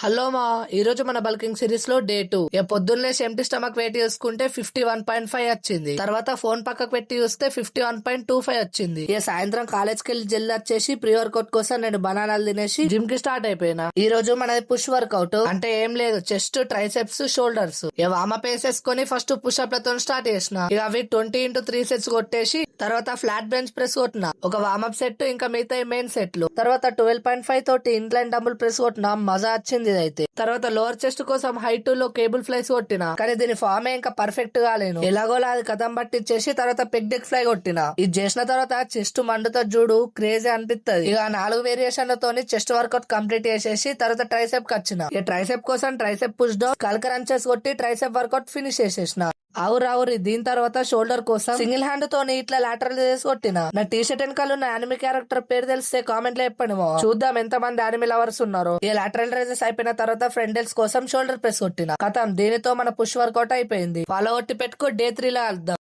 Hello మా ఈ రోజు మన బల్కింగ్ సిరీస్ లో డే 2. పొద్దున్నే ఎంటీ స్టమక్ వెయిట్ చూసుకుంటే 51.5 వచ్చింది. తర్వాత ఫోన్ పక్కకు పెట్టి చూస్తే 51.25 వచ్చింది. సాయంత్రం కాలేజ్ కి వెళ్ళి జల్ది వచ్చేసి ప్రీ వర్కౌట్ కోసం నేను బనానాలు తినేసి జిమ్ కి స్టార్ట్ అయిపోయినా. ఈ రోజు మనది పుష్ వర్కౌట్ అంటే ఏం లేదు, చెస్ట్, ట్రైసెప్స్, షోల్డర్స్. వామప్ వేసేసుకొని ఫస్ట్ పుషప్ లతో స్టార్ట్ చేసిన. అవి 20x3 సెట్స్ కొట్టేసి తర్వాత ఫ్లాట్ బెంచ్ ప్రెస్ కొట్టిన. ఒక వామప్ సెట్ ఇంకా మిగతా మెయిన్ సెట్లు. తర్వాత 12.5 తోటి ఇన్క్లైన్ డంబుల్ ప్రెస్ కొట్టిన. మజా వచ్చింది అయితే. తర్వాత లోవర్ చెస్ట్ కోసం హైట్ లో కేబుల్ ఫ్లైస్ కొట్టిన. కానీ దీని ఫామ్ ఇంకా పర్ఫెక్ట్ గా లేను. ఎలాగోలా అది కథం పట్టించేసి తర్వాత పెగ్ డెక్ ఫ్లై కొట్టిన. ఇది చేసిన తర్వాత చెస్ట్ మండుతో చూడు క్రేజీ అనిపిస్తుంది. ఇక 4 వేరియేషన్లతోని చెస్ట్ వర్కౌట్ కంప్లీట్ చేసేసి తర్వాత ట్రైసెప్ కి వచ్చిన. ట్రైసెప్ కోసం ట్రైసెప్ పుష్ డౌన్ కల్కరంచెస్ కొట్టి ట్రైసెప్ వర్కౌట్ ఫినిష్ చేసేసిన. ఆవురి దీని తర్వాత షోల్డర్ కోసం సింగిల్ హ్యాండ్ తోని ఇట్లా లాటరల్ చేసి కొట్టిన. నా టీ షర్ట్ వెనకాల ఉన్న యానిమీ క్యారెక్టర్ పేరు తెలిస్తే కామెంట్ లో చెప్పండి. చూద్దాం ఎంత మంది యానిమీ లవర్స్ ఉన్నారు. ఈ లాటరల్ రైజెస్ అయిపోయిన తర్వాత ఫ్రంటల్స్ కోసం షోల్డర్ ప్రెస్ కొట్టిన. కథం దీనితో మన పుష్ వర్కౌట్ అయిపోయింది. ఫాలో కొట్టి పెట్టుకో. డే 3 లో కలుద్దాం.